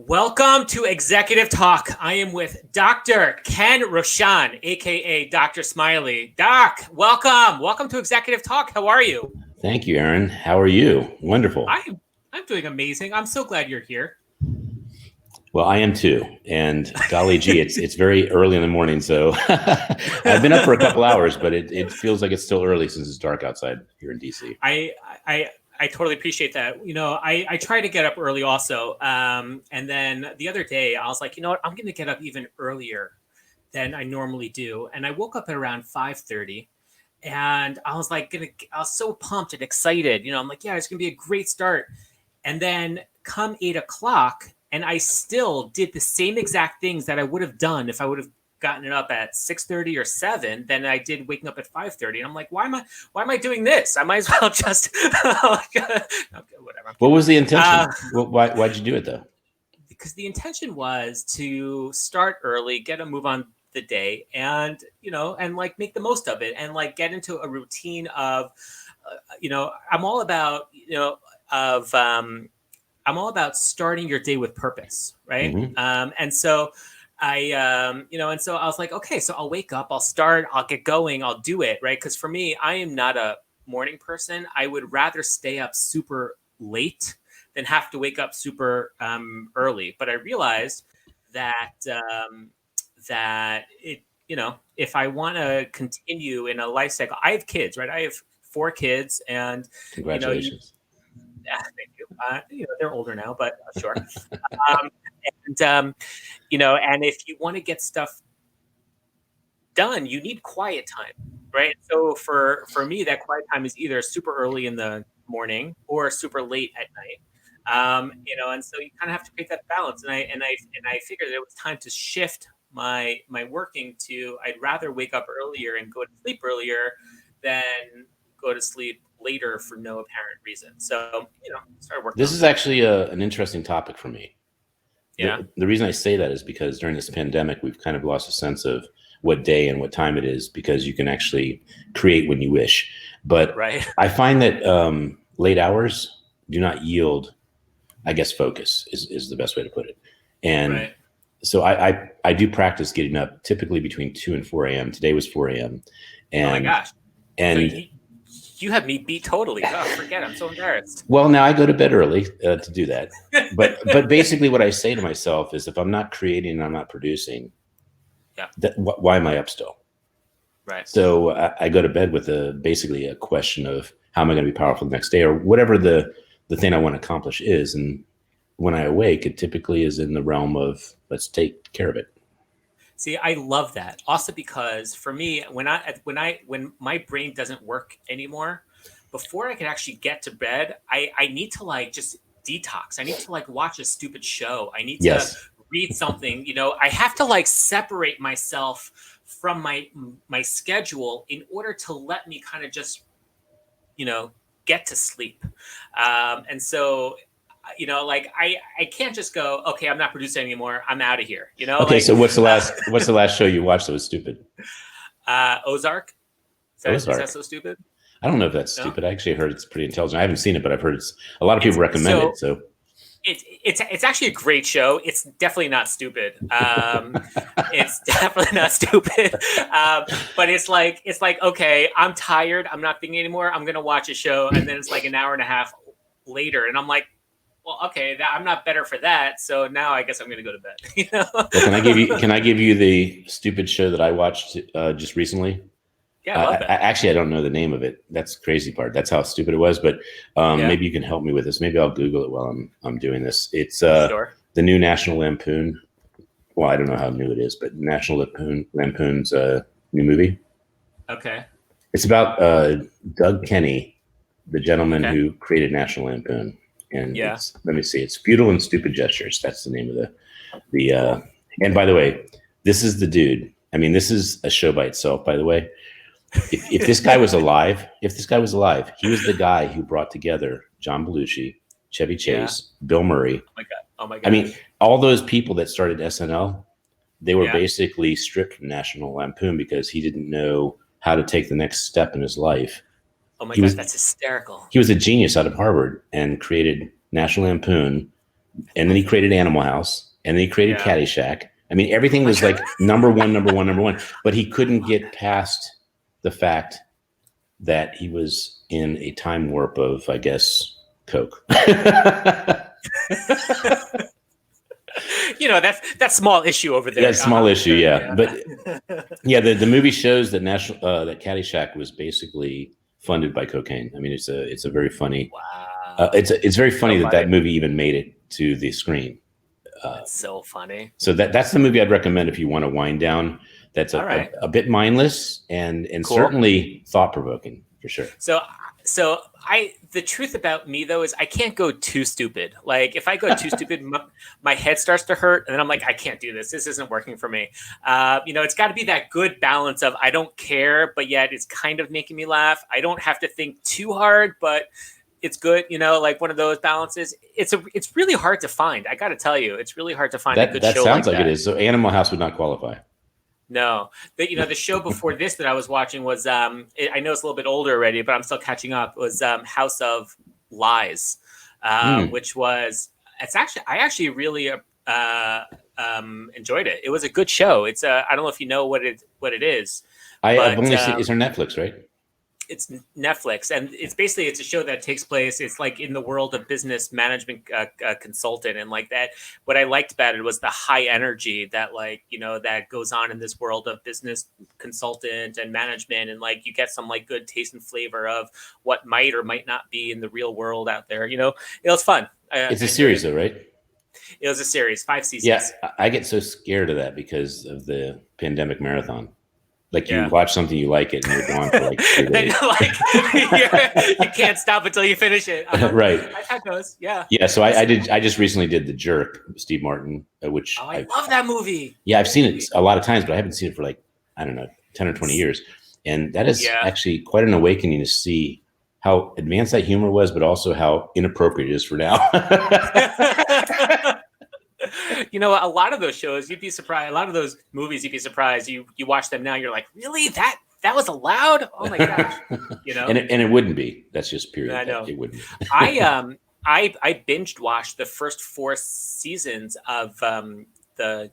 Welcome to Executive Talk. I am with Dr. Ken Rochon, aka Dr. Smiley. Doc, welcome. Welcome to Executive Talk. How are you? Thank you, Aaron. How are you? Wonderful. I'm doing amazing. I'm so glad you're here. Well, I am too. And golly gee, it's very early in the morning. So I've been up for a couple hours, but it feels like it's still early since it's dark outside here in DC. I totally appreciate that. You know, I try to get up early also. And then the other day I was like, you know what, I'm going to get up even earlier than I normally do. And I woke up at around 5:30 and I was like, I was so pumped and excited. You know, I'm like, yeah, it's going to be a great start. And then come 8 o'clock and I still did the same exact things that I would have done if I would have gotten it up at 6:30 or 7 than I did waking up at 5:30. And I'm like, why am I doing this? I might as well just okay, whatever. What was the intention? Why'd you do it though? Because the intention was to start early, get a move on the day, and and like make the most of it, and like get into a routine of I'm all about I'm all about starting your day with purpose, right? Mm-hmm. And so and so I was like, okay, so I'll wake up, I'll start, I'll get going, I'll do it, right? Because for me, I am not a morning person. I would rather stay up super late than have to wake up super early. But I realized that if I want to continue in a life cycle, I have kids, right? I have 4 kids, and congratulations. Thank you. They're older now, but sure. And if you want to get stuff done, you need quiet time, right? So for me, that quiet time is either super early in the morning or super late at night. And so you kind of have to create that balance. And I figured it was time to shift my working to, I'd rather wake up earlier and go to sleep earlier than go to sleep later for no apparent reason. So, started working. This is actually an interesting topic for me. Yeah. The reason I say that is because during this pandemic, we've kind of lost a sense of what day and what time it is, because you can actually create when you wish. But right. I find that late hours do not yield, I guess, focus is the best way to put it. And right. So I do practice getting up typically between 2 and 4 a.m. Today was 4 a.m. And, oh my gosh. And so you have me beat totally. Oh, forget it. I'm so embarrassed. Well, now I go to bed early to do that. But basically what I say to myself is, if I'm not creating and I'm not producing, why am I up still? Right. So I go to bed with basically a question of, how am I going to be powerful the next day, or whatever the thing I want to accomplish is. And when I awake, it typically is in the realm of, let's take care of it. See, I love that. Also, because for me, when my brain doesn't work anymore, before I can actually get to bed, I need to like just detox. I need to like watch a stupid show. I need to read something. I have to like separate myself from my schedule in order to let me kind of just, get to sleep. And so, like I can't just go, okay, I'm not producing anymore, I'm out of here. Okay, so what's the last show you watched that was stupid? Ozark. Is that so stupid? I don't know if that's stupid. I actually heard it's pretty intelligent. I haven't seen it, but I've heard a lot of people recommend it. So it's actually a great show. It's definitely not stupid. It's definitely not stupid. But it's like, okay, I'm tired, I'm not thinking anymore, I'm gonna watch a show, and then it's like an hour and a half later, and I'm like, well, okay, I'm not better for that. So now I guess I'm going to go to bed. Well, can I give you the stupid show that I watched just recently? Yeah, I love that. Actually, I don't know the name of it. That's the crazy part. That's how stupid it was. But maybe you can help me with this. Maybe I'll Google it while I'm doing this. It's the new National Lampoon. Well, I don't know how new it is, but National Lampoon's new movie. Okay. It's about Doug Kenney, the gentleman who created National Lampoon. And let me see, it's Futile and Stupid Gestures. That's the name of the and by the way, this is the dude. I mean, this is a show by itself, by the way. If this guy was alive, he was the guy who brought together John Belushi, Chevy Chase, Bill Murray. Oh my God. I mean, all those people that started SNL, they were basically stripped from National Lampoon because he didn't know how to take the next step in his life. Oh my God, that's hysterical. He was a genius out of Harvard and created National Lampoon, And then he created Animal House, and then he created Caddyshack. I mean, everything was like number one, but he couldn't get past the fact that he was in a time warp of, I guess, Coke. That small issue over there. That small issue, yeah. But yeah, the movie shows that that Caddyshack was basically funded by cocaine. I mean, it's a very funny. Wow. It's very funny that movie even made it to the screen. That's so funny. So that's the movie I'd recommend if you want to wind down. That's a bit mindless and cool. Certainly thought provoking for sure. So the truth about me though is I can't go too stupid. Like if I go too stupid, my head starts to hurt, and then I'm like, I can't do this. This isn't working for me. It's got to be that good balance of I don't care, but yet it's kind of making me laugh. I don't have to think too hard, but it's good. Like one of those balances. It's really hard to find. I got to tell you, it's really hard to find a good show. That sounds like it is. So Animal House would not qualify. No, the show before this that I was watching was I know it's a little bit older already, but I'm still catching up. Was House of Lies, which was I actually really enjoyed it. It was a good show. It's I don't know if you know what it is. I've only seen it's on Netflix, right? It's Netflix, and it's a show that takes place. It's like in the world of business management consultant, and like that. What I liked about it was the high energy that that goes on in this world of business consultant and management, and like you get some like good taste and flavor of what might or might not be in the real world out there. It was fun. It's a series, though, right? It was a series, 5 seasons. Yeah, I get so scared of that because of the pandemic marathon. Like you watch something, you like it, and you're gone for like 2 days. You can't stop until you finish it. Right. I've had those. Yeah. Yeah. So I just recently did The Jerk, Steve Martin, which I love that movie. Yeah, I've seen it a lot of times, but I haven't seen it for like, I don't know, 10 or 20 years. And that is actually quite an awakening to see how advanced that humor was, but also how inappropriate it is for now. A lot of those shows, you'd be surprised. A lot of those movies, you'd be surprised. You watch them now, you're like, really? That was allowed? Oh my gosh! And it wouldn't be. That's just period. I know. It wouldn't be. I binged watched the first 4 seasons of the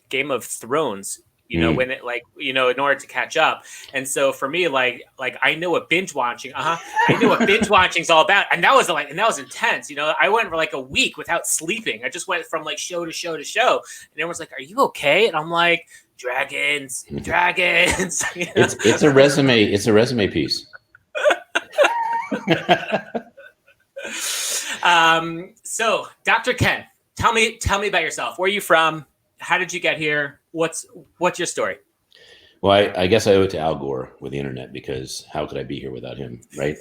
Game of Thrones. When it in order to catch up. And so for me, like I know what binge watching, I knew what binge watching's all about. And that was intense. I went for like a week without sleeping. I just went from like show to show to show. And everyone's like, are you okay? And I'm like, dragons. It's a resume. It's a resume piece. So Dr. Ken, tell me about yourself. Where are you from? How did you get here? What's your story? Well, I guess I owe it to Al Gore with the internet, because how could I be here without him, right?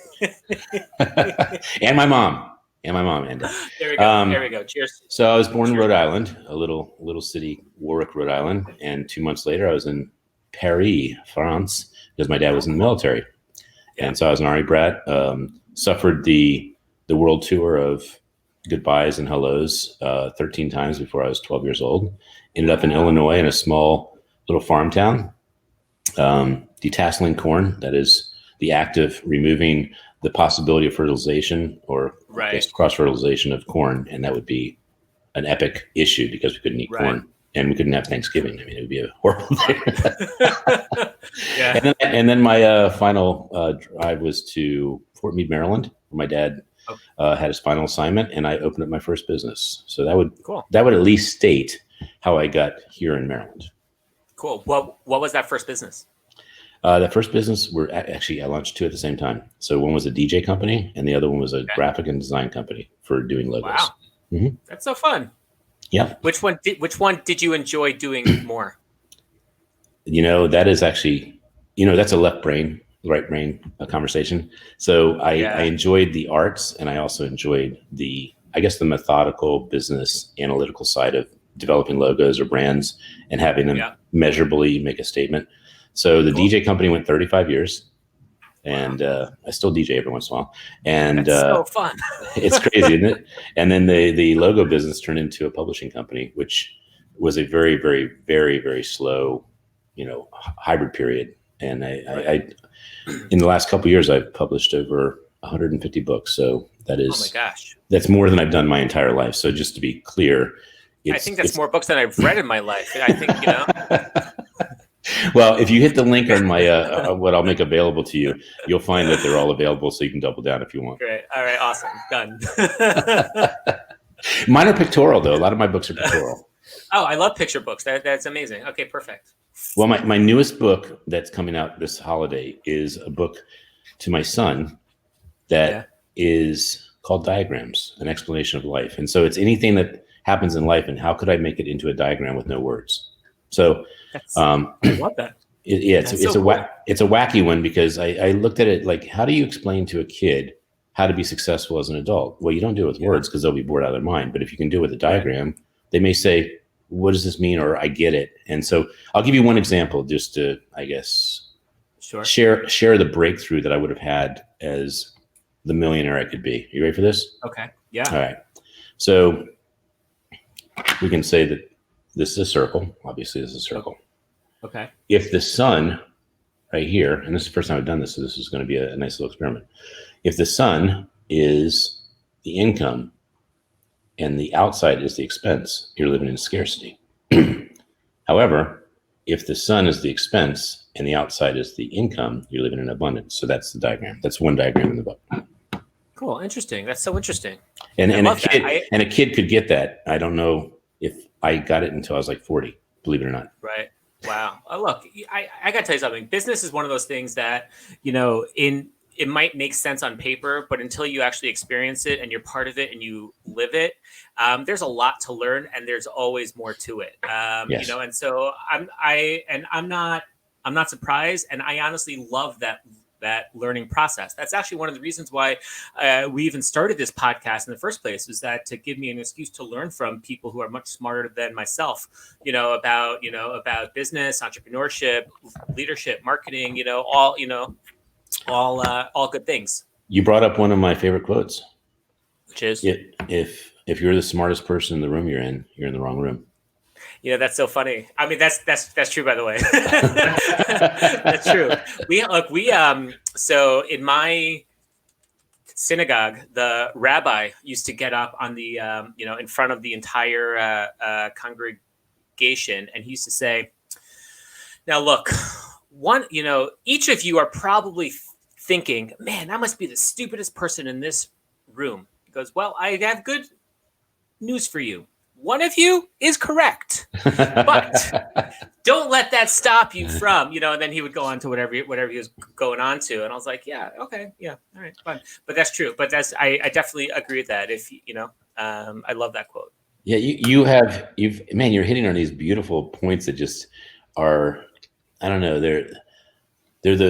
And my mom. There we go. There we go. Cheers. So I was born in Rhode Island, a little city, Warwick, Rhode Island, and 2 months later I was in Paris, France, because my dad was in the military, and so I was an Army brat. Suffered the world tour of goodbyes and hellos 13 times before I was 12 years old. Ended up in Illinois in a small little farm town, detasseling corn. That is the act of removing the possibility of fertilization or cross-fertilization of corn. And that would be an epic issue because we couldn't eat corn and we couldn't have Thanksgiving. I mean, it would be a horrible thing. And then my final drive was to Fort Meade, Maryland, where my dad had his final assignment, and I opened up my first business. So that would at least state how I got here in Maryland. Cool. What was that first business? That first business I launched 2 at the same time. So one was a DJ company, and the other one was a graphic and design company for doing logos. Wow, That's so fun. Yeah. Which one did you enjoy doing more? That is actually, that's a left brain, right brain conversation. So I enjoyed the arts, and I also enjoyed the methodical business analytical side of developing logos or brands and having them measurably make a statement. So the DJ company went 35 years, and I still DJ every once in a while. And that's so fun. It's crazy, isn't it? And then the logo business turned into a publishing company, which was a very, very, very, very slow, hybrid period. And I in the last couple of years, I've published over 150 books. So That is, oh my gosh, that's more than I've done my entire life. So just to be clear, I think that's more books than I've read in my life. I think, Well, if you hit the link on my what I'll make available to you, you'll find that they're all available, so you can double down if you want. Great. All right. Awesome. Done. Mine are pictorial, though. A lot of my books are pictorial. Oh, I love picture books. That's amazing. Okay, perfect. Well, my newest book that's coming out this holiday is a book to my son that is called Diagrams, an explanation of life. And so it's anything that happens in life and how could I make it into a diagram with no words? So I love that. It's a wacky one because I looked at it like, how do you explain to a kid how to be successful as an adult? Well, you don't do it with words because they'll be bored out of their mind. But if you can do it with a diagram, they may say, what does this mean? Or I get it. And so I'll give you one example just to, I guess, share the breakthrough that I would have had as the millionaire I could be. You ready for this? Okay. Yeah. All right. So we can say that this is a circle. Obviously, this is a circle. Okay. If the sun right here, and this is the first time I've done this, so this is going to be a nice little experiment. If the sun is the income and the outside is the expense, you're living in scarcity. However, if the sun is the expense and the outside is the income, you're living in abundance. So that's the diagram. That's one diagram in the book. Cool. Interesting. That's so interesting. And a kid could get that. I don't know if I got it until I was like 40, believe it or not. Right. Wow. Look, I got to tell you something. Business is one of those things that, it might make sense on paper, but until you actually experience it and you're part of it and you live it, there's a lot to learn and there's always more to it. Yes. And so I'm not surprised. And I honestly love that learning process. That's actually one of the reasons why we even started this podcast in the first place, was that to give me an excuse to learn from people who are much smarter than myself, about business, entrepreneurship, leadership, marketing, all good things. You brought up one of my favorite quotes, which is, if you're the smartest person in the room you're in the wrong room. That's so funny. I mean, that's true, by the way. That's true. So in my synagogue, the rabbi used to get up on the, in front of the entire congregation, and he used to say, now look, each of you are probably thinking, man, I must be the stupidest person in this room. He goes, well, I have good news for you. One of you is correct, but don't let that stop you from, and then he would go on to whatever he was going on to. And I was like, yeah, okay. Yeah. All right, fine. But that's true. But I definitely agree with that. I love that quote. Yeah. You're hitting on these beautiful points that just are, I don't know. There's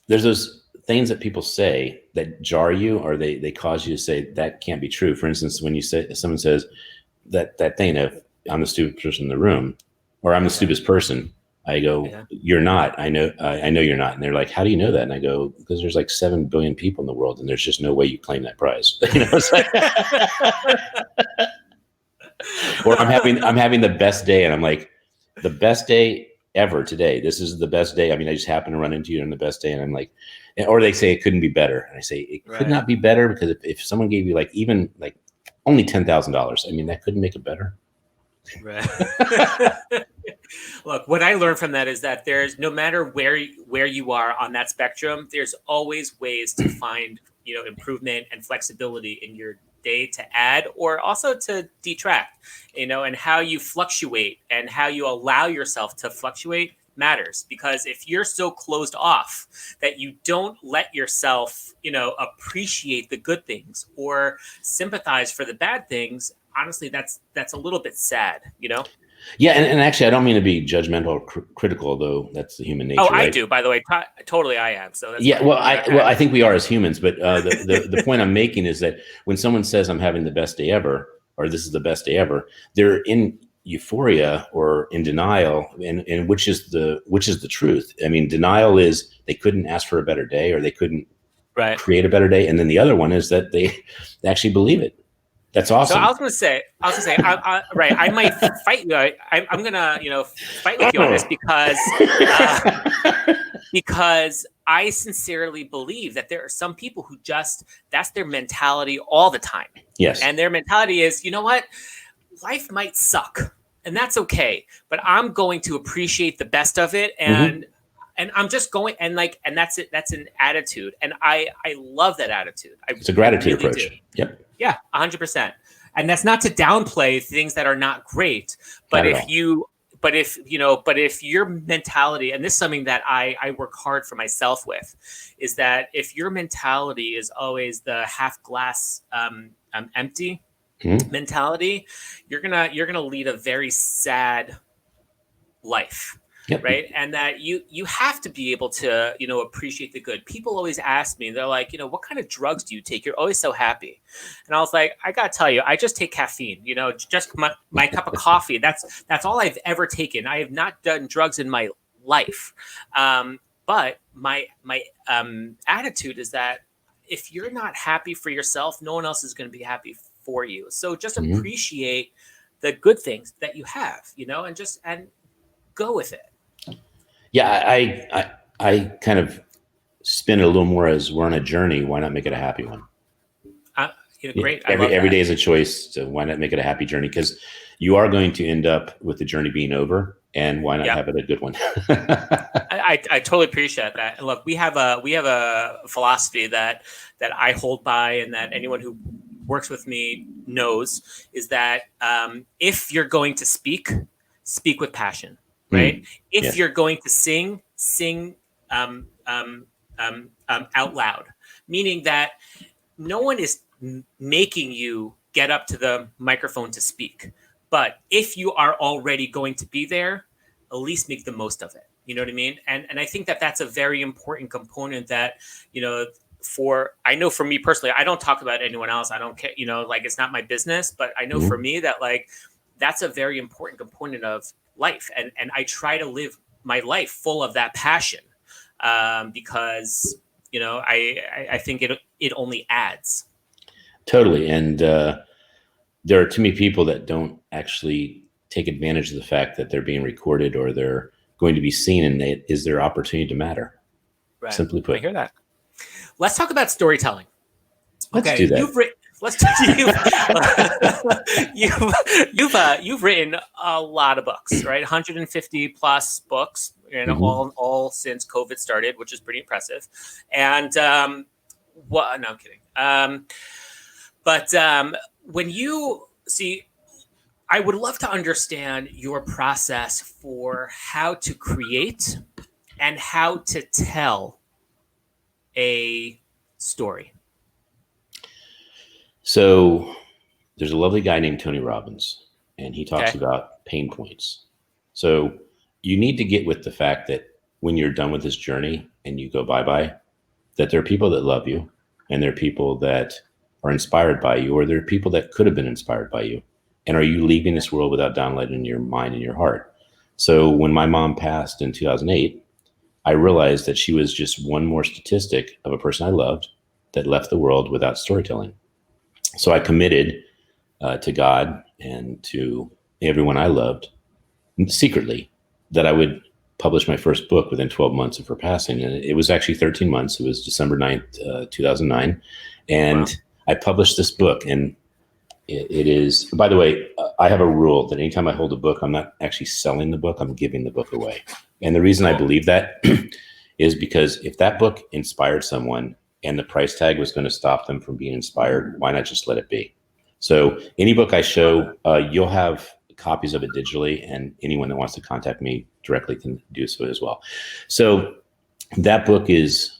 those things that people say that jar you, or they cause you to say that can't be true. For instance, when someone says that thing of I'm the stupidest person in the room, or I'm the stupidest person, I go, you're not. I know you're not. And they're like, how do you know that? And I go, because there's like 7 billion people in the world, and there's just no way you claim that prize. It's like, or I'm having the best day, and I'm like, the best day ever today. This is the best day. I mean, I just happened to run into you on the best day, and I'm like, or they say it couldn't be better, and I say it could not be better, because if someone gave you even only $10,000, I mean, that couldn't make it better. Right. Look, what I learned from that is that there's, no matter where you are on that spectrum, there's always ways to find improvement and flexibility in your day to add or also to detract, and how you fluctuate and how you allow yourself to fluctuate matters. Because if you're so closed off that you don't let yourself, appreciate the good things or sympathize for the bad things, honestly, that's a little bit sad, Yeah, and actually, I don't mean to be judgmental or critical, though. That's the human nature. Oh, right? I do, by the way. Totally, I am. So that's I think we are as humans. But the point I'm making is that when someone says I'm having the best day ever, or this is the best day ever, they're in euphoria or in denial, and which is the truth. I mean, denial is they couldn't ask for a better day, or they couldn't create a better day, and then the other one is that they actually believe it. That's awesome. So I was going to say, I might fight you. I'm going to, fight with you on this because I sincerely believe that there are some people who that's their mentality all the time. Yes. And their mentality is, you know what? Life might suck, and that's okay, but I'm going to appreciate the best of it. And I'm just going, and that's it. That's an attitude. And I love that attitude. It's a gratitude really approach. do. Yep. Yeah, 100%. And that's not to downplay things that are not great, but if your mentality, and this is something that I work hard for myself with, is that if your mentality is always the half glass empty mentality, you're gonna lead a very sad life. Yep. Right. And that you have to be able to, appreciate the good. People always ask me, they're like, what kind of drugs do you take? You're always so happy. And I was like, I got to tell you, I just take caffeine, just my cup of coffee. That's all I've ever taken. I have not done drugs in my life. But my attitude is that if you're not happy for yourself, no one else is going to be happy for you. So just appreciate the good things that you have, and go with it. Yeah, I kind of spin it a little more as we're on a journey. Why not make it a happy one? Great. Every day is a choice. So why not make it a happy journey? Because you are going to end up with the journey being over, and why not have it a good one? I totally appreciate that. And look, we have a philosophy that I hold by, and that anyone who works with me knows, is that if you're going to speak with passion. Right. If you're going to sing out loud, meaning that no one is making you get up to the microphone to speak. But if you are already going to be there, at least make the most of it. You know what I mean? And I think that that's a very important component that, I know for me personally, I don't talk about anyone else. I don't care, it's not my business. But I know for me that that's a very important component of life, and I try to live my life full of that passion, because I think it only adds. Totally. And there are too many people that don't actually take advantage of the fact that they're being recorded or they're going to be seen, and it is their opportunity to matter. Right. Simply put. I hear that. Let's talk about storytelling. Let's do that. You've written a lot of books, right? 150 plus books, all since COVID started, which is pretty impressive. And no, I'm kidding. But when you see, I would love to understand your process for how to create and how to tell a story. So there's a lovely guy named Tony Robbins, and he talks about pain points. So you need to get with the fact that when you're done with this journey and you go bye-bye, that there are people that love you, and there are people that are inspired by you, or there are people that could have been inspired by you. And are you leaving this world without downlighting your mind and your heart? So when my mom passed in 2008, I realized that she was just one more statistic of a person I loved that left the world without storytelling. So I committed to God and to everyone I loved secretly that I would publish my first book within 12 months of her passing. And it was actually 13 months. It was December 9th, 2009. And I published this book. And it is, by the way, I have a rule that anytime I hold a book, I'm not actually selling the book, I'm giving the book away. And the reason I believe that is because if that book inspired someone and the price tag was going to stop them from being inspired, why not just let it be? So any book I show, you'll have copies of it digitally, and anyone that wants to contact me directly can do so as well. So that book is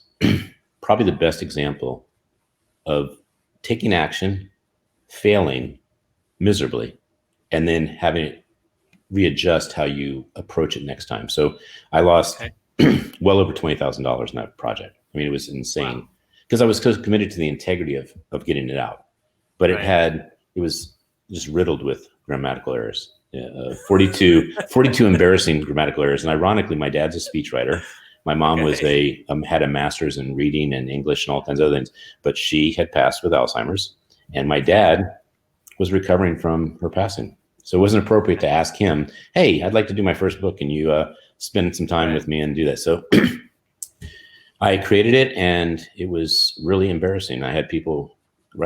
probably the best example of taking action, failing miserably, and then having it readjust how you approach it next time. So I lost well over $20,000 in that project. I mean, it was insane because I was committed to the integrity of getting it out, but it was just riddled with grammatical errors, 42 embarrassing grammatical errors. And ironically, my dad's a speechwriter. My mom was had a master's in reading and English and all kinds of other things, but she had passed with Alzheimer's, and my dad was recovering from her passing. So it wasn't appropriate to ask him, hey, I'd like to do my first book. Can you spend some time with me and do that? So I created it, and it was really embarrassing. I had people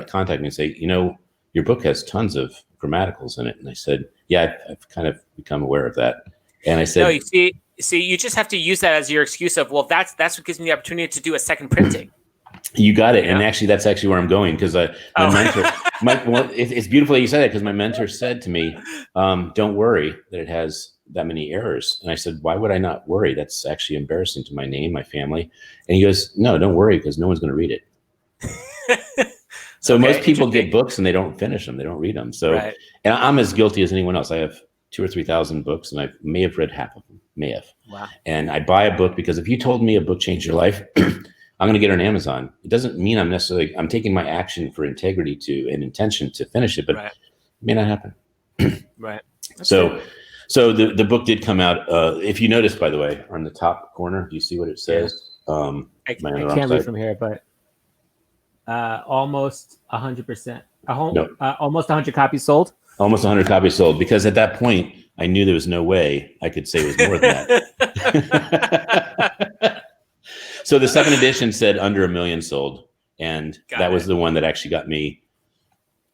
contact me and say, your book has tons of grammaticals in it. And I said, yeah, I've kind of become aware of that. And I said, no, you see, you just have to use that as your excuse of, well, that's what gives me the opportunity to do a second printing. You got it. And actually, that's actually where I'm going, because my mentor, it's beautiful that you said that, because my mentor said to me, don't worry that it has that many errors. And I said, why would I not worry? That's actually embarrassing to my name, my family. And he goes, no, don't worry, because no one's going to read it. So most people get books and they don't finish them. They don't read them. So, and I'm as guilty as anyone else. I have 2,000 or 3,000 books, and I may have read half of them. May have. Wow. And I buy a book because if you told me a book changed your life, I'm going to get it on Amazon. It doesn't mean I'm taking my action for integrity and intention to finish it, but it may not happen. Right. So the book did come out. If you notice, by the way, on the top corner, do you see what it says? I can't read from here, but almost 100%. Almost 100 copies sold. Almost 100 copies sold, because at that point I knew there was no way I could say it was more than that. So the second edition said under 1 million sold, and that was the one that actually got me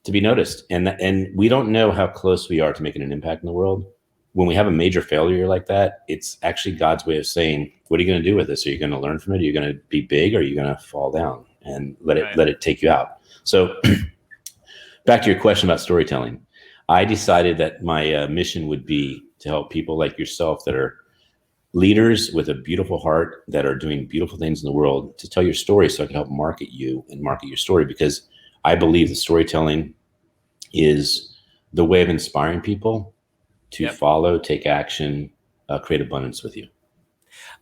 to be noticed. And we don't know how close we are to making an impact in the world. When we have a major failure like that, it's actually God's way of saying, what are you going to do with this? Are you going to learn from it? Are you going to be big, or are you going to fall down and let it take you out? So back to your question about storytelling. I decided that my mission would be to help people like yourself that are leaders with a beautiful heart, that are doing beautiful things in the world, to tell your story, so I can help market you and market your story, because I believe that storytelling is the way of inspiring people to follow, take action, create abundance with you.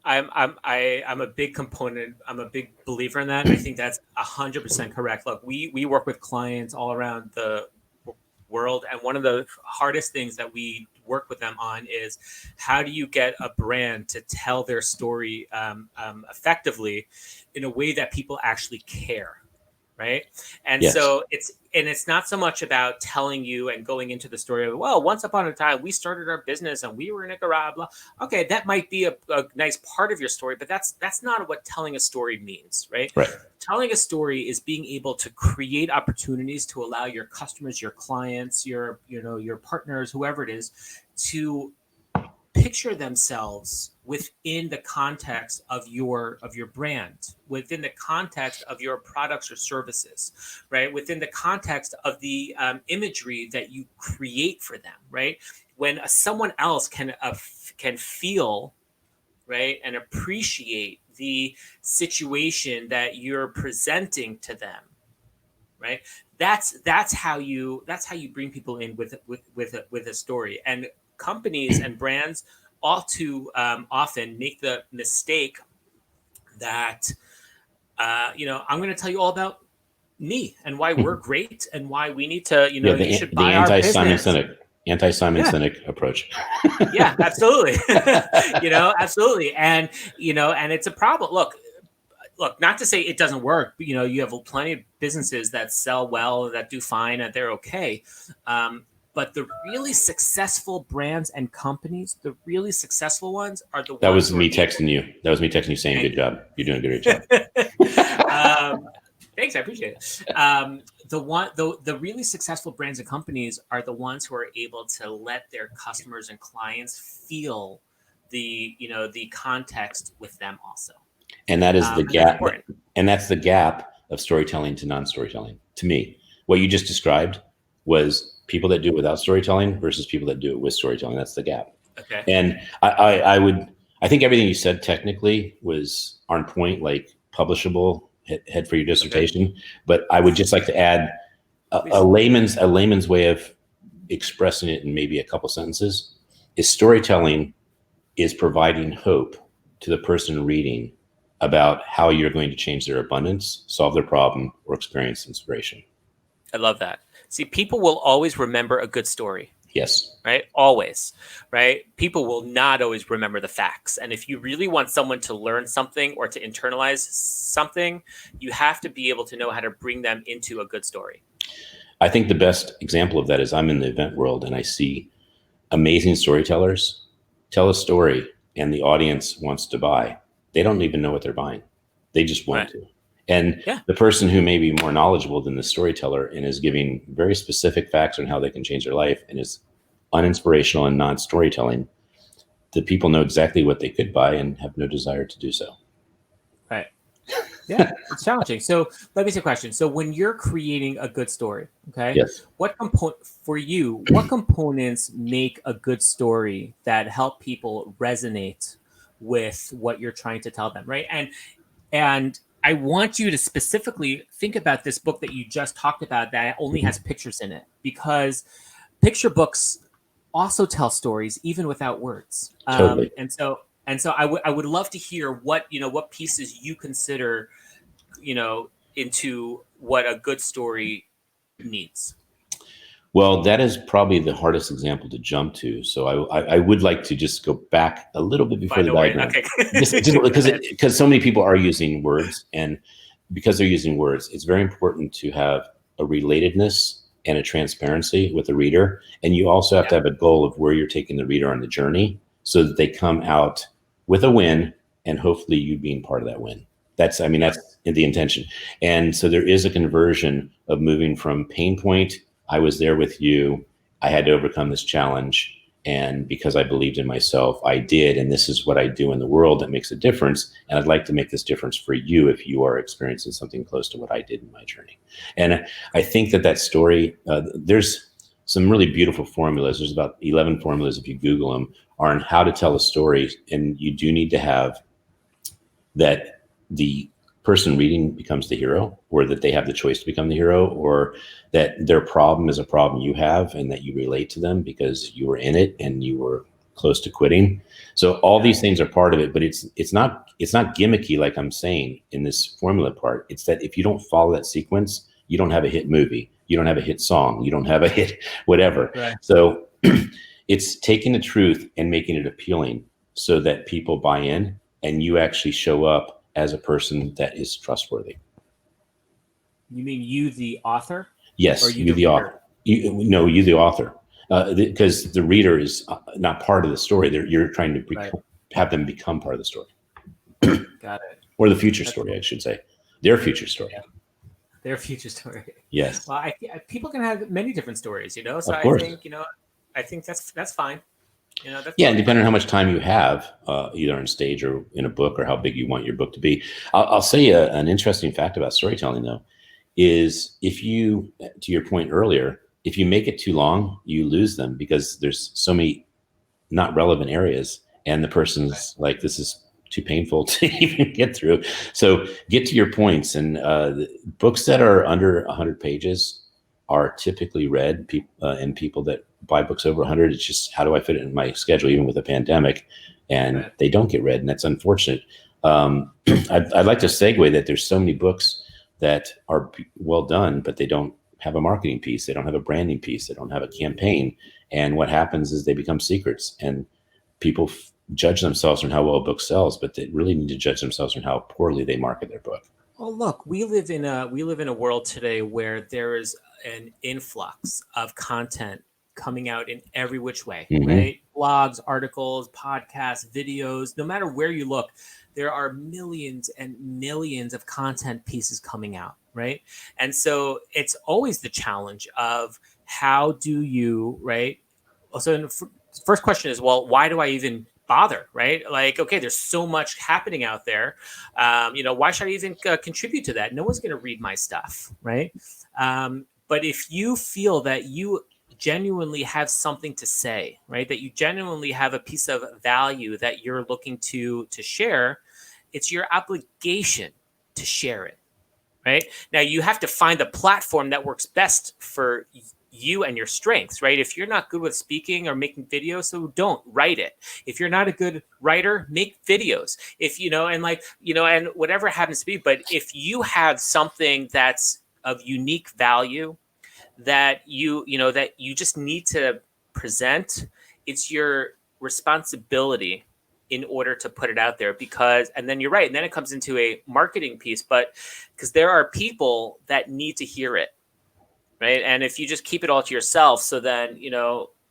I'm a big component. I'm a big believer in that. I think that's 100% correct. Look, we work with clients all around the world, and one of the hardest things that we work with them on is, how do you get a brand to tell their story effectively in a way that people actually care, right? And so it's not so much about telling you and going into the story of, well, once upon a time we started our business and we were in Nicaragua. Okay, that might be a nice part of your story, but that's not what telling a story means, right? Telling a story is being able to create opportunities to allow your customers, your clients, your partners, whoever it is, to picture themselves within the context of your brand, within the context of your products or services, right? Within the context of the imagery that you create for them, right? When someone else can feel, right, and appreciate the situation that you're presenting to them, right? That's how you bring people in with a story. And companies and brands all too often make the mistake that I'm going to tell you all about me and why we're great and why we need to you should buy our business. Anti-Simon Sinek approach. Yeah, absolutely. Absolutely. And and it's a problem. Look, not to say it doesn't work, but you have plenty of businesses that sell well, that do fine, and they're okay. But the really successful brands and companies, the really successful ones, are the ones. That was me texting you. That was me texting you saying, "Good job. You're doing a great job." Thanks, I appreciate it. The really successful brands and companies are the ones who are able to let their customers and clients feel the context with them also. And that is the gap. And that's the gap of storytelling to non-storytelling. To me, what you just described was people that do it without storytelling versus people that do it with storytelling. That's the gap. Okay. And I think everything you said technically was on point, like publishable, head for your dissertation. Okay. But I would just like to add a layman's way of expressing it in maybe a couple sentences is storytelling is providing hope to the person reading about how you're going to change their abundance, solve their problem, or experience inspiration. I love that. See, people will always remember a good story. Yes. Right? Always. Right? People will not always remember the facts. And if you really want someone to learn something or to internalize something, you have to be able to know how to bring them into a good story. I think the best example of that is I'm in the event world and I see amazing storytellers tell a story and the audience wants to buy. They don't even know what they're buying. They just want to. And the person who may be more knowledgeable than the storyteller and is giving very specific facts on how they can change their life and is uninspirational and non-storytelling, the people know exactly what they could buy and have no desire to do so. Right. Yeah, it's challenging. So let me ask you a question. So when you're creating a good story, okay, yes, what components make a good story that help people resonate with what you're trying to tell them, right? And I want you to specifically think about this book that you just talked about that only has pictures in it, because picture books also tell stories even without words. Totally. And so I would love to hear what pieces you consider, into what a good story needs. Well, that is probably the hardest example to jump to. So I would like to just go back a little bit before the diagram. Okay. because so many people are using words, and because they're using words, it's very important to have a relatedness and a transparency with the reader. And you also have to have a goal of where you're taking the reader on the journey so that they come out with a win, and hopefully you being part of that win. That's the intention. And so there is a conversion of moving from pain point. I was there with you. I had to overcome this challenge. And because I believed in myself, I did. And this is what I do in the world that makes a difference. And I'd like to make this difference for you if you are experiencing something close to what I did in my journey. And I think that story, there's some really beautiful formulas. There's about 11 formulas, if you Google them, on how to tell a story. And you do need to have that the person reading becomes the hero, or that they have the choice to become the hero, or that their problem is a problem you have and that you relate to them because you were in it and you were close to quitting. So all these things are part of it, but it's not gimmicky like I'm saying in this formula part. It's that if you don't follow that sequence, you don't have a hit movie, you don't have a hit song, you don't have a hit whatever. Right. So it's taking the truth and making it appealing so that people buy in and you actually show up as a person that is trustworthy. You mean you, the author? Yes, you the author. You the author. Because the reader is not part of the story. You're trying to have them become part of the story. Got it. Or the future story, I should say. Their future story. Yeah. Their future story. Yes. Well, people can have many different stories, So of course. I think that's fine. And depending on how much time you have, either on stage or in a book, or how big you want your book to be. I'll say an interesting fact about storytelling, though, is if you, to your point earlier, if you make it too long, you lose them because there's so many not relevant areas, and the person's like, this is too painful to even get through. So get to your points, and books that are under 100 pages are typically read, and people that buy books over 100, it's just, how do I fit it in my schedule, even with a pandemic? And they don't get read, and that's unfortunate. I'd like to segue that there's so many books that are well done, but they don't have a marketing piece. They don't have a branding piece. They don't have a campaign. And what happens is they become secrets, and people judge themselves on how well a book sells, but they really need to judge themselves on how poorly they market their book. Well, look, we live in a world today where there is an influx of content coming out in every which way, right? Blogs, articles, podcasts, videos, no matter where you look, there are millions and millions of content pieces coming out, right? And so it's always the challenge of how do you, right? So the first question is, well, why do I even bother, right? Like, okay, there's so much happening out there. Why should I even contribute to that? No one's going to read my stuff, right? But if you feel that you genuinely have something to say, right, that you genuinely have a piece of value that you're looking to share, it's your obligation to share it, right? Now, you have to find the platform that works best for you and your strengths, right? If you're not good with speaking or making videos, so don't write it. If you're not a good writer, make videos. If and whatever it happens to be, but if you have something that's of unique value that you just need to present, it's your responsibility in order to put it out there, and then you're right. And then it comes into a marketing piece, but because there are people that need to hear it. Right. And if you just keep it all to yourself, so then,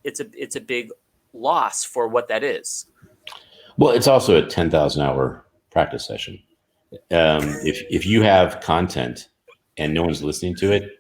it's a big loss for what that is. Well, it's also a 10,000 hour practice session. If you have content and no one's listening to it,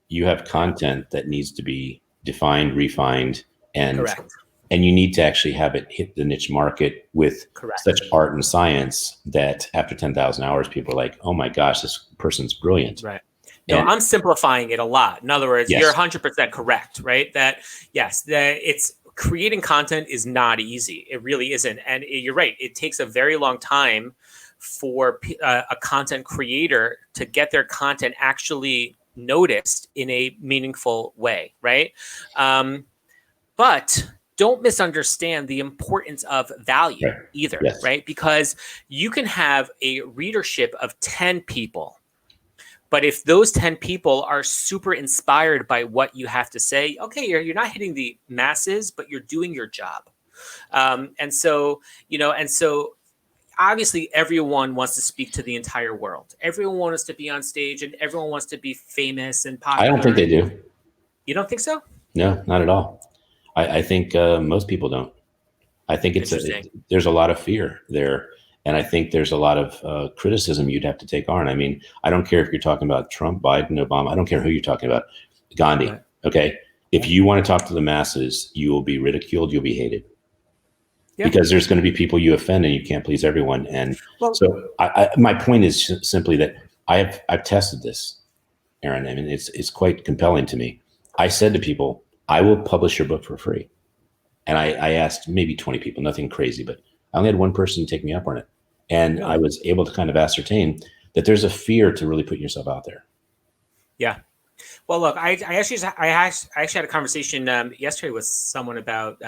you have content that needs to be defined, refined, and Correct. and you need to actually have it hit the niche market with such art and science that after 10,000 hours, people are like, oh my gosh, this person's brilliant. Right. No, I'm simplifying it a lot. In other words, Yes. You're 100% correct, right? That yes, that it's creating content is not easy. It really isn't. And you're right. It takes a very long time for a content creator to get their content actually noticed in a meaningful way, right? But don't misunderstand the importance of value either, Yes. right? Because you can have a readership of 10 people, but if those 10 people are super inspired by what you have to say, okay, you're not hitting the masses, but you're doing your job. And so obviously everyone wants to speak to the entire world. Everyone wants to be on stage and everyone wants to be famous and popular. I don't think they do. You don't think so? No, not at all. I think most people don't. I think there's a lot of fear there. And I think there's a lot of criticism you'd have to take on. I mean, I don't care if you're talking about Trump, Biden, Obama. I don't care who you're talking about. Gandhi. Right. Okay. If you want to talk to the masses, you will be ridiculed. You'll be hated. Yeah. Because there's going to be people you offend and you can't please everyone. And so my point is simply that I've tested this, Aaron. I mean, it's quite compelling to me. I said to people, I will publish your book for free. And I asked maybe 20 people, nothing crazy, but I only had one person take me up on it. And really? I was able to kind of ascertain that there's a fear to really put yourself out there. Yeah. Well, look, I actually had a conversation yesterday with someone about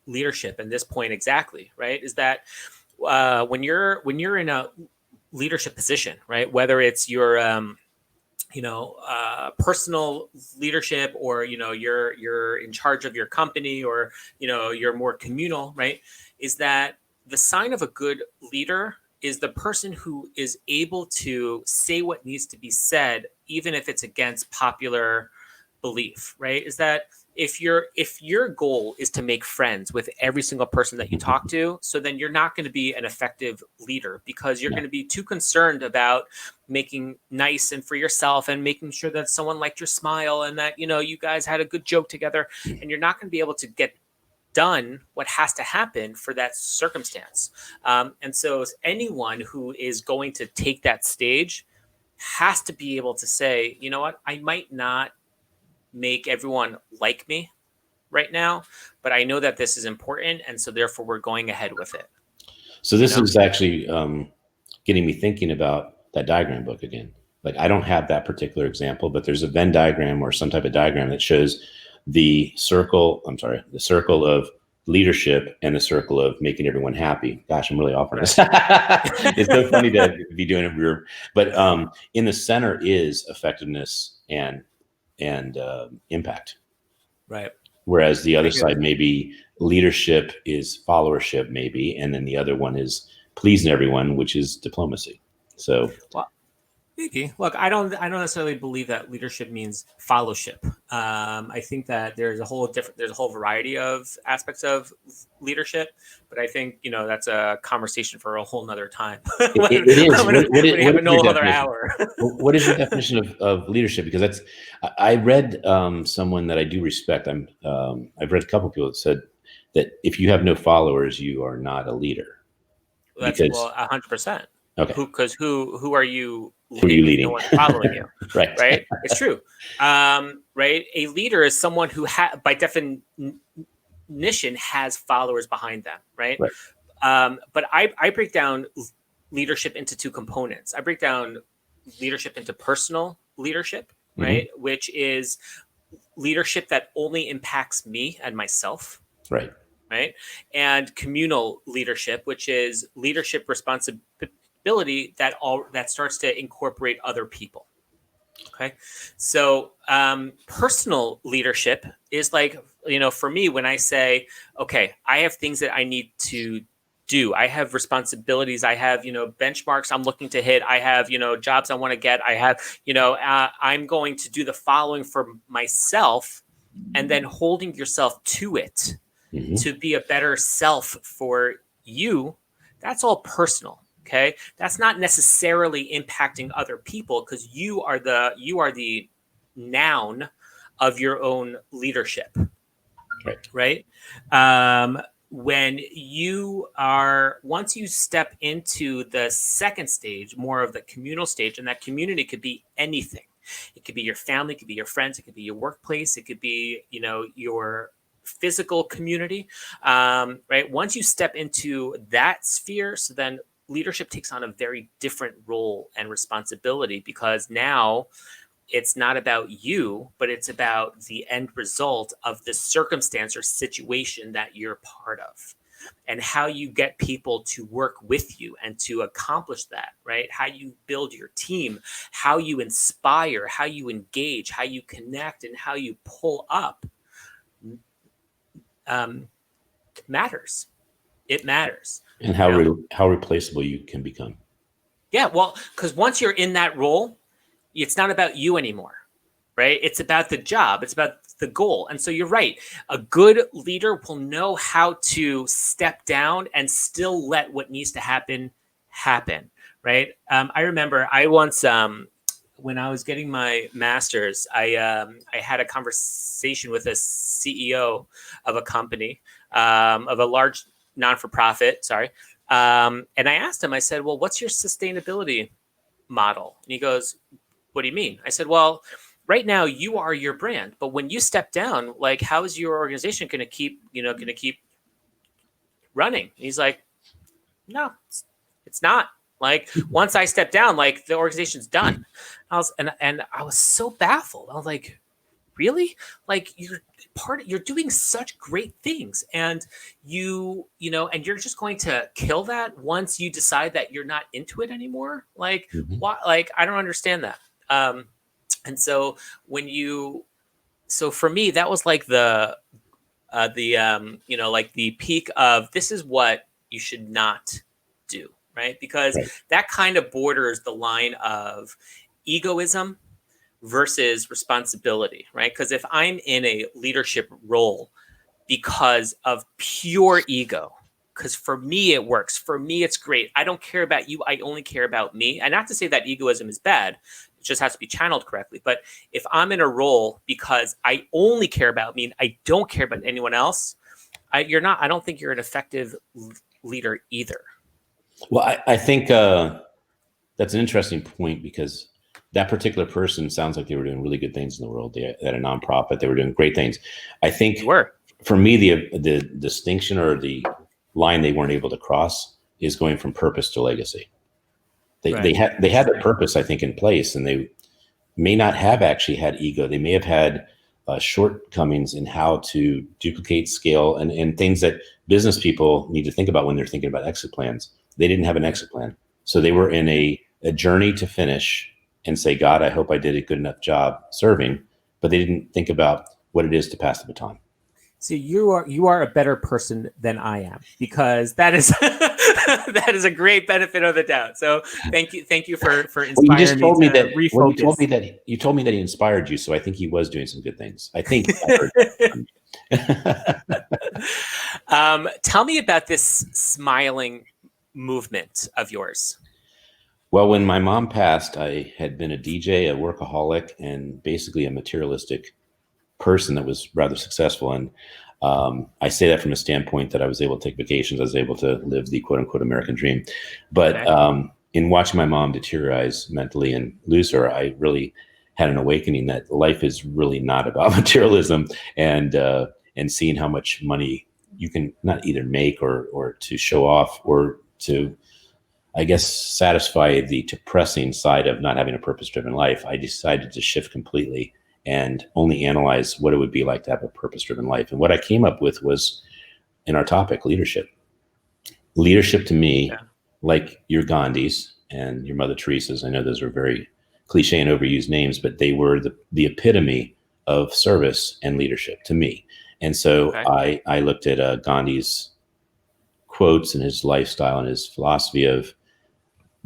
leadership, and this point exactly, right? Is that when you're in a leadership position, right? Whether it's your personal leadership, or you're in charge of your company, or you're more communal, right? Is that the sign of a good leader is the person who is able to say what needs to be said, even if it's against popular belief, right? Is that if your goal is to make friends with every single person that you talk to, so then you're not going to be an effective leader, because you're going to be too concerned about making nice and for yourself and making sure that someone liked your smile and that, you guys had a good joke together, and you're not going to be able to get done what has to happen for that circumstance. And so anyone who is going to take that stage has to be able to say, you know what, I might not make everyone like me right now, but I know that this is important, and so therefore we're going ahead with it. So this is actually getting me thinking about that diagram book again. Like, I don't have that particular example, but there's a Venn diagram or some type of diagram that shows the circle of leadership and the circle of making everyone happy. Gosh, I'm really off on this. It's so funny to be doing it weird. But in the center is effectiveness and impact. Right. Whereas the other side, maybe leadership is followership, maybe, and then the other one is pleasing everyone, which is diplomacy. So, well, maybe. Look, I don't necessarily believe that leadership means fellowship. I think that there's a whole variety of aspects of leadership, but I think that's a conversation for a whole nother time. It is. We have no other hour. What is your definition of leadership? Because I read someone that I do respect. I've read a couple of people that said that if you have no followers, you are not a leader. That's 100%. Okay. Because who are you leading? Who are you leading? No one's following you. Right. Right. It's true. Right. A leader is someone who by definition has followers behind them. Right. But I break down leadership into two components. I break down leadership into personal leadership, right? Which is leadership that only impacts me and myself. Right. Right. And communal leadership, which is leadership responsibility that starts to incorporate other people. Okay. So personal leadership is like, for me, when I say, okay, I have things that I need to do. I have responsibilities. I have, benchmarks I'm looking to hit. I have, jobs I want to get. I have, I'm going to do the following for myself, and then holding yourself to it to be a better self for you. That's all personal. Okay, that's not necessarily impacting other people, because you are the noun of your own leadership. Right. When once you step into the second stage, more of the communal stage, and that community could be anything. It could be your family, it could be your friends, it could be your workplace, it could be, your physical community. Right. Once you step into that sphere, so then leadership takes on a very different role and responsibility, because now it's not about you, but it's about the end result of the circumstance or situation that you're part of, and how you get people to work with you and to accomplish that, right? How you build your team, how you inspire, how you engage, how you connect, and how you pull up matters. It matters. And how replaceable you can become. Yeah, well, because once you're in that role, it's not about you anymore, right? It's about the job. It's about the goal. And so you're right. A good leader will know how to step down and still let what needs to happen, right? I remember I once, when I was getting my master's, I had a conversation with a CEO of a company, of a large non-for-profit, and I asked him, I said, well, what's your sustainability model? And he goes, what do you mean? I said, well, right now you are your brand, but when you step down, like, how is your organization going to keep running? And he's like, no, it's not. Like, once I step down, like, the organization's done. I was so baffled. I was like, really? Like, you're doing such great things, and and you're just going to kill that once you decide that you're not into it anymore? Like, why? Like, I don't understand that. And so so for me, that was like the peak of, this is what you should not do, right? Because that kind of borders the line of egoism versus responsibility, right? Because if I'm in a leadership role because of pure ego, because for me it works, for me it's great, I don't care about you, I only care about me. And not to say that egoism is bad, it just has to be channeled correctly. But if I'm in a role because I only care about me and I don't care about anyone else, I don't think you're an effective leader either. Well, I think that's an interesting point, because that particular person sounds like they were doing really good things in the world. They had a nonprofit. They were doing great things. I think for me, the distinction or the line they weren't able to cross is going from purpose to legacy. They had their purpose, I think, in place, and they may not have actually had ego. They may have had shortcomings in how to duplicate, scale, and things that business people need to think about when they're thinking about exit plans. They didn't have an exit plan. So they were in a journey to finish and say, God, I hope I did a good enough job serving, but they didn't think about what it is to pass the baton. So you are a better person than I am, because that is that is a great benefit of the doubt. So thank you for inspiring me to refocus. You told me that he inspired you, so I think he was doing some good things. I think. Tell me about this smiling movement of yours. Well, when my mom passed, I had been a DJ, a workaholic, and basically a materialistic person that was rather successful. And I say that from a standpoint that I was able to take vacations. I was able to live the quote unquote American dream. But in watching my mom deteriorate mentally and lose her, I really had an awakening that life is really not about materialism, and seeing how much money you can not either make or to show off, or to, I guess, satisfy the depressing side of not having a purpose-driven life. I decided to shift completely and only analyze what it would be like to have a purpose-driven life. And what I came up with was, in our topic, leadership. Leadership to me, like your Gandhis and your Mother Teresa's, I know those are very cliche and overused names, but they were the epitome of service and leadership to me. And so I looked at Gandhi's quotes and his lifestyle and his philosophy of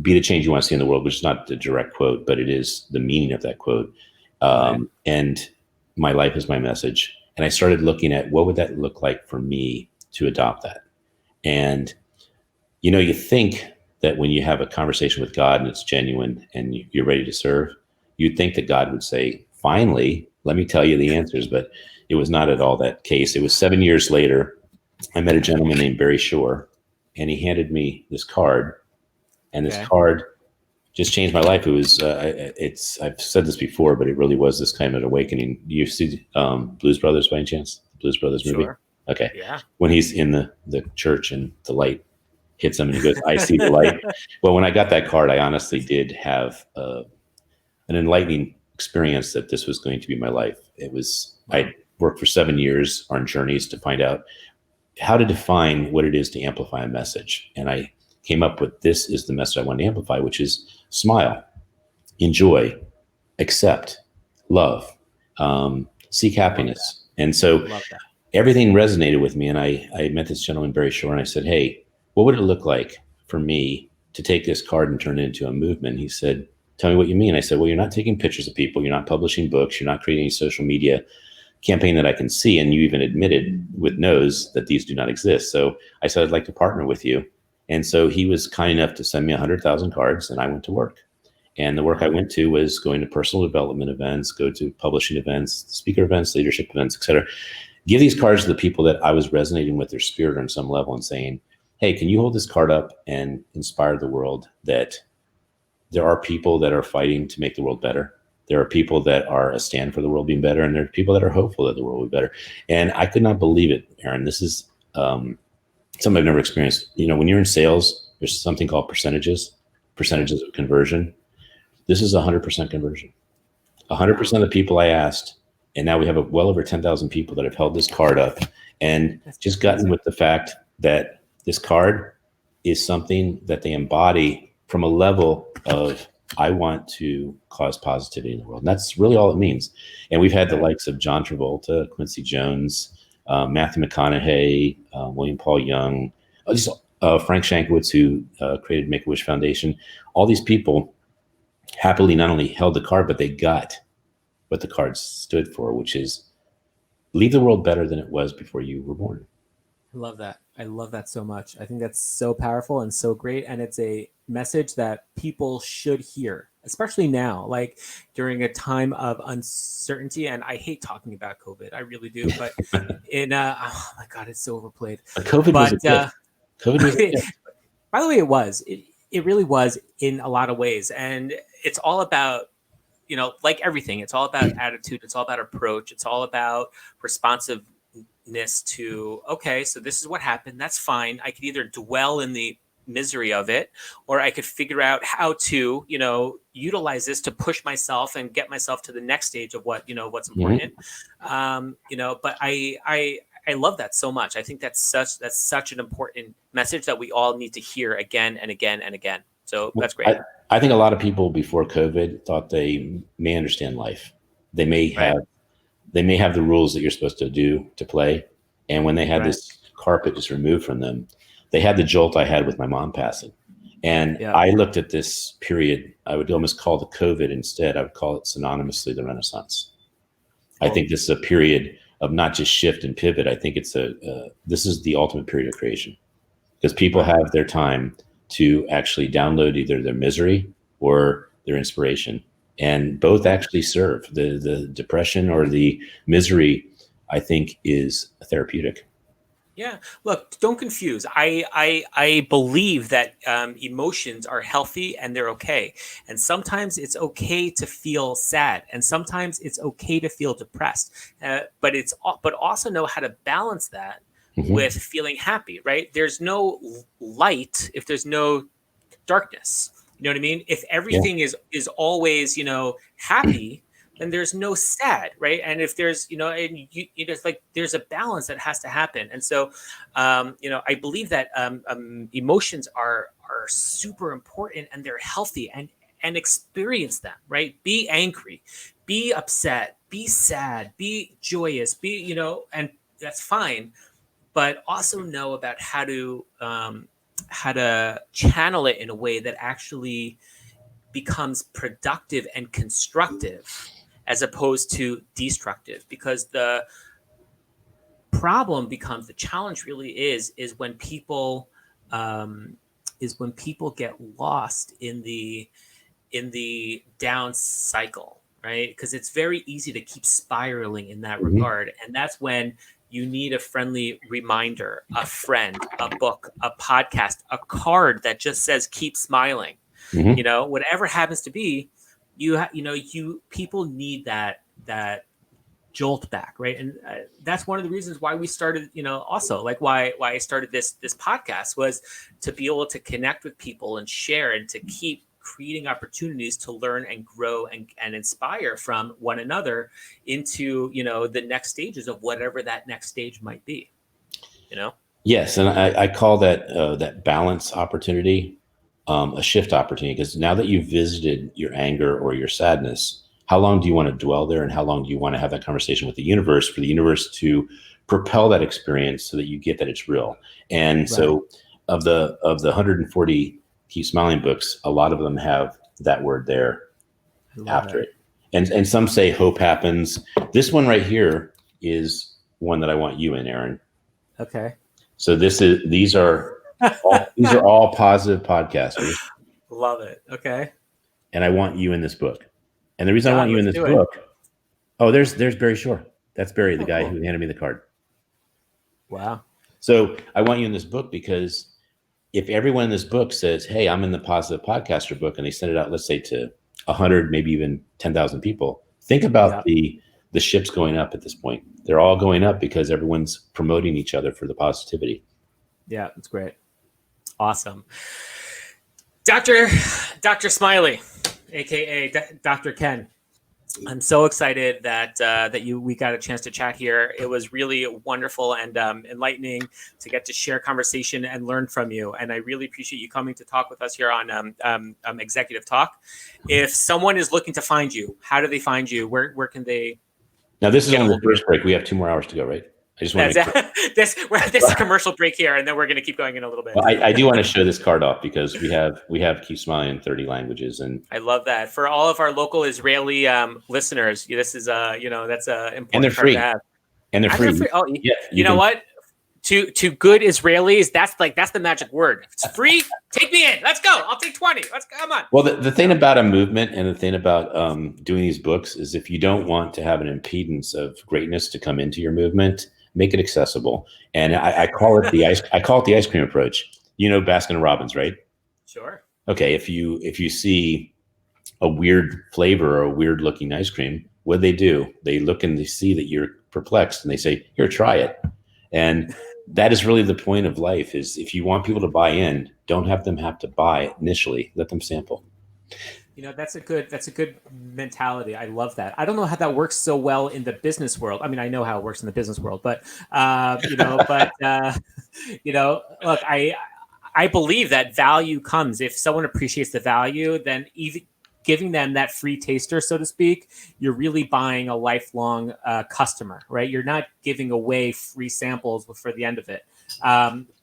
be the change you want to see in the world, which is not the direct quote, but it is the meaning of that quote. And my life is my message. And I started looking at what would that look like for me to adopt that. And, you think that when you have a conversation with God and it's genuine and you're ready to serve, you'd think that God would say, finally, let me tell you the answers. But it was not at all that case. It was 7 years later. I met a gentleman named Barry Shore, and he handed me this card. And this card just changed my life. It was, I've said this before, but it really was this kind of awakening. You see Blues Brothers by any chance? The Blues Brothers movie? Sure. Okay. Yeah. When he's in the church and the light hits him and he goes, I see the light. Well, when I got that card, I honestly did have an enlightening experience that this was going to be my life. It was, I worked for 7 years on journeys to find out how to define what it is to amplify a message. And I came up with, this is the message I want to amplify, which is smile, enjoy, accept, love, seek happiness. And so everything resonated with me. And I met this gentleman, Barry Shore, and I said, hey, what would it look like for me to take this card and turn it into a movement? He said, tell me what you mean. I said, well, you're not taking pictures of people. You're not publishing books. You're not creating any social media campaign that I can see. And you even admitted with nose that these do not exist. So I said, I'd like to partner with you. And so he was kind enough to send me 100,000 cards, and I went to work. And the work I went to was going to personal development events, go to publishing events, speaker events, leadership events, et cetera. Give these cards to the people that I was resonating with their spirit on some level and saying, hey, can you hold this card up and inspire the world that there are people that are fighting to make the world better. There are people that are a stand for the world being better, and there are people that are hopeful that the world will be better. And I could not believe it, Aaron. This is something I've never experienced. You know, when you're in sales, there's something called percentages of conversion. This is 100% conversion. 100% of the people I asked, and now we have well over 10,000 people that have held this card up and just gotten with the fact that this card is something that they embody from a level of, I want to cause positivity in the world. And that's really all it means. And we've had the likes of John Travolta, Quincy Jones, Matthew McConaughey, William Paul Young, Frank Shankowitz, who created Make-A-Wish Foundation. All these people happily not only held the card, but they got what the card stood for, which is leave the world better than it was before you were born. I love that. I love that so much. I think that's so powerful and so great. And it's a message that people should hear, especially now, like during a time of uncertainty. And I hate talking about COVID. I really do. But oh my God, it's so overplayed. COVID was a gift. COVID was a gift. By the way, it was. It really was in a lot of ways. And it's all about, you know, like everything, it's all about attitude. It's all about approach. It's all about responsiveness to, okay, so this is what happened. That's fine. I could either dwell in the misery of it, or I could figure out how to, you know, utilize this to push myself and get myself to the next stage of what, you know, what's important. You know, but I love that so much. I think that's such an important message that we all need to hear again and again and again. So that's great. I think a lot of people before COVID thought they may understand life. They may have the rules that you're supposed to do to play. And when they had this carpet just removed from them, they had the jolt I had with my mom passing. And I looked at this period, I would almost call the COVID instead. I would call it synonymously the Renaissance. I think this is a period of not just shift and pivot. I think it's this is the ultimate period of creation, because people have their time to actually download either their misery or their inspiration. And both actually serve. The depression or the misery, I think, is therapeutic. Yeah. Look, don't confuse. I believe that emotions are healthy and they're okay. And sometimes it's okay to feel sad, and sometimes it's okay to feel depressed. But also know how to balance that with feeling happy, right? There's no light if there's no darkness. You know what I mean? If everything is always, you know, happy, then there's no sad, right? And if there's, you know, and it's like there's a balance that has to happen. And so, you know, I believe that emotions are super important, and they're healthy, and experience them, right? Be angry, be upset, be sad, be joyous, be, you know, and that's fine. But also know about how to channel it in a way that actually becomes productive and constructive, as opposed to destructive. Because the problem becomes, the challenge really is when people is when people get lost in the down cycle, right? Because it's very easy to keep spiraling in that regard. And that's when you need a friendly reminder, a friend, a book, a podcast, a card that just says keep smiling. You know, whatever happens to be, people need that jolt back, right? And that's one of the reasons why we started, also like why I started this podcast, was to be able to connect with people and share, and to keep creating opportunities to learn and grow and inspire from one another into, the next stages of whatever that next stage might be, Yes. And I call that balance opportunity a shift opportunity, because now that you've visited your anger or your sadness, how long do you want to dwell there, and how long do you want to have that conversation with the universe for the universe to propel that experience so that you get that it's real? And so of the 140 Keep Smiling books, a lot of them have that word there after it. And some say hope happens. This one right here is one that I want you in, Aaron. Okay. So these are all positive podcasters. Love it. Okay. And I want you in this book. And the reason I want you in this book, there's Barry Shore. That's Barry, the guy who handed me the card. Wow. So I want you in this book because if everyone in this book says, hey, I'm in the positive podcaster book, and they send it out, let's say to 100, maybe even 10,000 people, think about the ships going up at this point. They're all going up because everyone's promoting each other for the positivity. Yeah, that's great. Awesome. Dr. Smiley, aka Dr. Ken, I'm so excited that we got a chance to chat here. It was really wonderful and enlightening to get to share conversation and learn from you. And I really appreciate you coming to talk with us here on Executive Talk. If someone is looking to find you, how do they find you? Where can they? Now, this is only the first break. We have 2 more hours to go, right? I just want to this is a commercial break here, and then we're going to keep going in a little bit. Well, I do want to show this card off because we have Keep Smiling in 30 languages, and I love that for all of our local Israeli listeners. This is that's a important and they're part free. to have. And they're free. Oh, yeah, you know what? To good Israelis, that's the magic word. It's free. Take me in. Let's go. I'll take 20. Come on. Well, the thing about a movement and the thing about doing these books is if you don't want to have an impedance of greatness to come into your movement, make it accessible. And I call it the ice cream approach. You know Baskin Robbins, right? Sure. Okay. If you see a weird flavor or a weird looking ice cream, what do? They look and they see that you're perplexed and they say, here, try it. And that is really the point of life, is if you want people to buy in, don't have them have to buy initially. Let them sample. That's a good mentality. I love that. I don't know how that works so well in the business world. I mean, I know how it works in the business world, but look, I believe that value comes if someone appreciates the value, then even giving them that free taster, so to speak, you're really buying a lifelong customer, right? You're not giving away free samples for the end of it.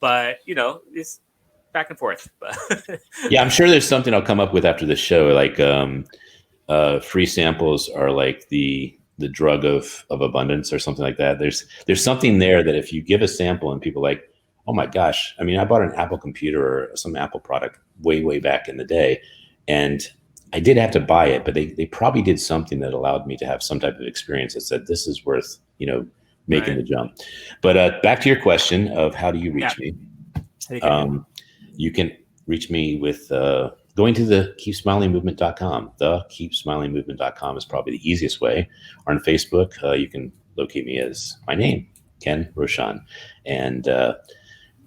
But it's back and forth. Yeah, I'm sure there's something I'll come up with after the show. Like free samples are like the drug of abundance or something like that. There's something there that if you give a sample and people like, oh my gosh, I mean, I bought an Apple computer or some Apple product way back in the day, and I did have to buy it, but they probably did something that allowed me to have some type of experience that said this is worth making the jump. But back to your question of how do you reach me? You can reach me with going to the keepsmilingmovement.com. The keepsmilingmovement.com is probably the easiest way. Or on Facebook, you can locate me as my name, Ken Rochon. And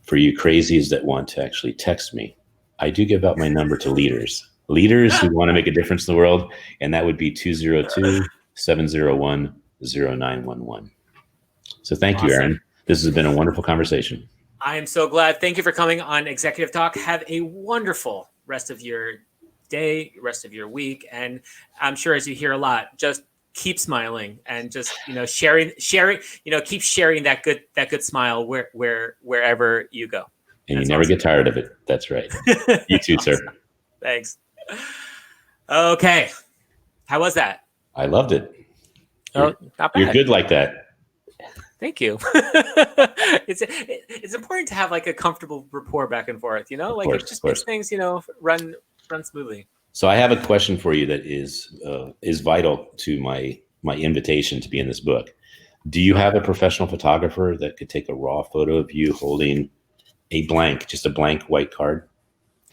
for you crazies that want to actually text me, I do give out my number to leaders who want to make a difference in the world. And that would be 202-701-0911. So thank you, Aaron. This has been a wonderful conversation. I am so glad. Thank you for coming on Executive Talk. Have a wonderful rest of your day, rest of your week. And I'm sure as you hear a lot, just keep smiling and just, sharing, keep sharing that good smile wherever you go. And you never get tired of it. That's right. You too, sir. Thanks. Okay. How was that? I loved it. Not bad. You're good like that. Thank you. It's important to have like a comfortable rapport back and forth, you know, like it just makes things, you know, run smoothly. So I have a question for you that is vital to my invitation to be in this book. Do you have a professional photographer that could take a raw photo of you holding just a blank white card?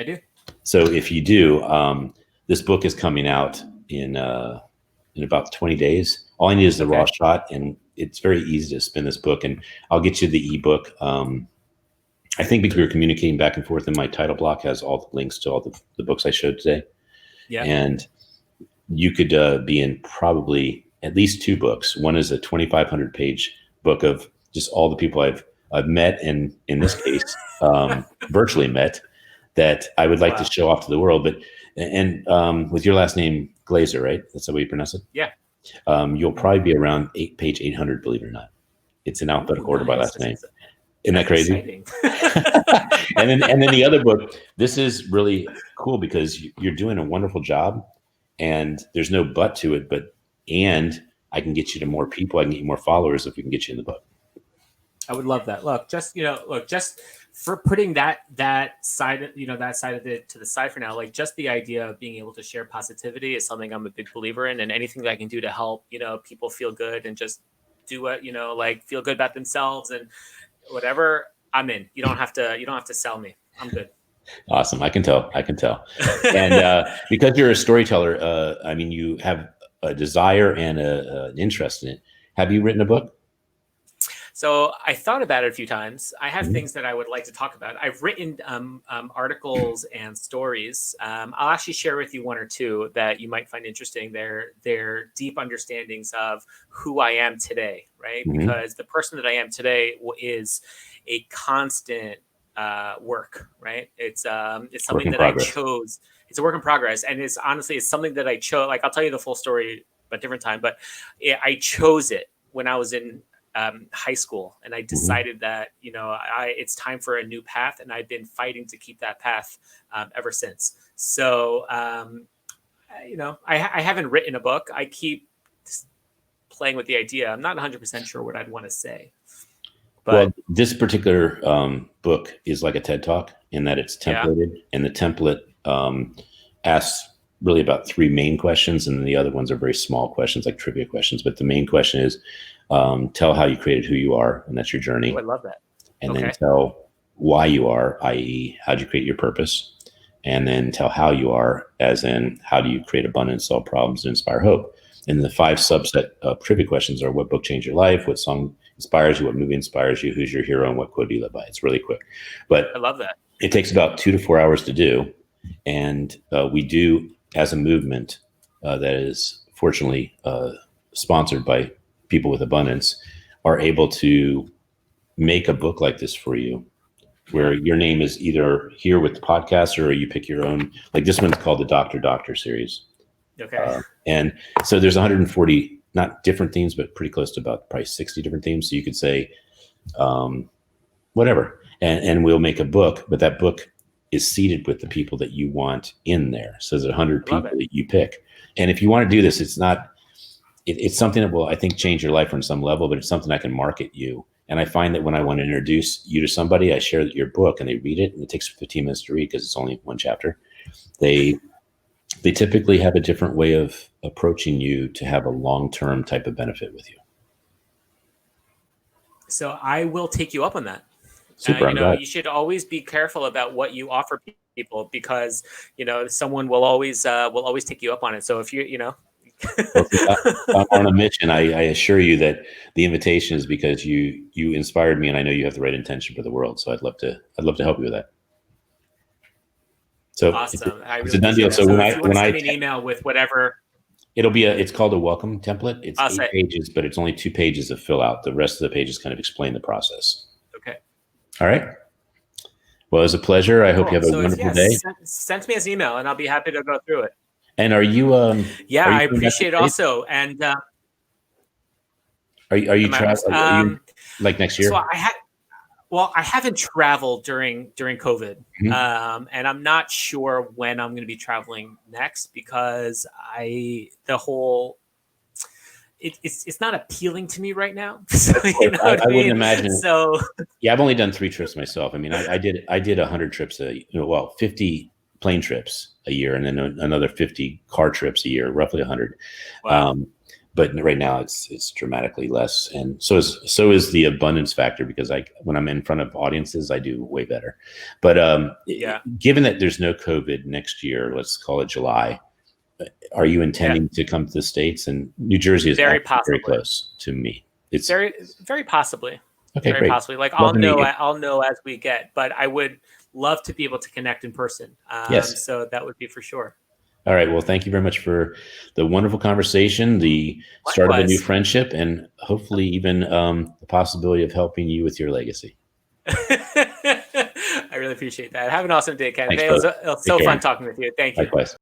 I do. So if you do, this book is coming out in about 20 days. All I need is the raw shot, and it's very easy to spin this book, and I'll get you the ebook. I think because we were communicating back and forth, and my title block has all the links to all the books I showed today. Yeah. And you could be in probably at least 2 books. One is a 2,500 page book of just all the people I've met, and in this case, virtually met, that I would like to show off to the world. But with your last name Glazer, right? That's the way you pronounce it? Yeah. You'll probably be around page 800, believe it or not. It's in alphabetical order by last name. Isn't that crazy? and then the other book, this is really cool because you're doing a wonderful job, and there's no but to it, and I can get you to more people. I can get you more followers if we can get you in the book. I would love that. Just for putting that side of it to the side for now, like just the idea of being able to share positivity is something I'm a big believer in, and anything that I can do to help, you know, people feel good and just do what, you know, like feel good about themselves and whatever, I'm in. You don't have to sell me. I'm good. Awesome. I can tell. And because you're a storyteller, I mean, you have a desire and an interest in it. Have you written a book? So I thought about it a few times. I have things that I would like to talk about. I've written articles and stories. I'll actually share with you 1 or 2 that you might find interesting. They're deep understandings of who I am today, right? Mm-hmm. Because the person that I am today is a constant work, right? It's something that I chose. It's a work in progress, and it's something that I chose. Like I'll tell you the full story at a different time, but I chose it when I was in high school, and I decided that, you know, it's time for a new path, and I've been fighting to keep that path ever since. So, you know, I haven't written a book. I keep playing with the idea. I'm not 100% sure what I'd want to say. But well, this particular book is like a TED Talk in that it's templated, and the template asks really about 3 main questions, and then the other ones are very small questions, like trivia questions. But the main question is, tell how you created who you are, and that's your journey. Oh, I love that. And then tell why you are, i.e., how'd you create your purpose? And then tell how you are, as in how do you create abundance, solve problems, and inspire hope? And the 5 subset trivia questions are: what book changed your life? What song inspires you? What movie inspires you? Who's your hero? And what quote do you live by? It's really quick, but I love that. It takes about 2 to 4 hours to do, and we do as a movement that is fortunately sponsored by people with abundance, are able to make a book like this for you, where your name is either here with the podcast, or you pick your own. Like this one's called the Doctor series. Okay. And so there's 140, not different themes, but pretty close to about probably 60 different themes. So you could say whatever, and we'll make a book, but that book is seated with the people that you want in there. So there's 100 people that you pick. And if you want to do this, it's not, it's something that will, I think, change your life on some level, but it's something I can market you. And I find that when I want to introduce you to somebody, I share your book and they read it, and it takes 15 minutes to read because it's only 1 chapter. They typically have a different way of approaching you to have a long-term type of benefit with you. So I will take you up on that. Super. You know, you should always be careful about what you offer people, because, you know, someone will always take you up on it. So if you know, I'm on a mission. I assure you that the invitation is because you inspired me, and I know you have the right intention for the world. So I'd love to help you with that. So awesome. It's a done deal. So when I send me an email with whatever, it's called a welcome template. It's 8 pages, but it's only 2 pages to fill out. The rest of the pages kind of explain the process. Okay. All right. Well, it was a pleasure. I hope you have a wonderful day. Send me an email, and I'll be happy to go through it. And are you? I appreciate it also. And are you traveling like next year? So I haven't traveled during COVID, and I'm not sure when I'm going to be traveling next, because it's not appealing to me right now. So, you know I wouldn't imagine. So yeah, I've only done 3 trips myself. I mean, I did 100 trips 50 plane trips a year, and then another 50 car trips a year, roughly 100. wow. But right now it's dramatically less, and so is the abundance factor, because when I'm in front of audiences, I do way better. But given that there's no COVID next year, let's call it July, are you intending to come to the States? And New Jersey is very close to me. It's very possibly. Okay, very great. possibly. Like I'll know as we get, but I would love to be able to connect in person. Yes. So that would be for sure. All right. Well, thank you very much for the wonderful conversation, the start of a new friendship, and hopefully even the possibility of helping you with your legacy. I really appreciate that. Have an awesome day, Ken. Thanks, it was so fun talking with you. Thank you. Likewise.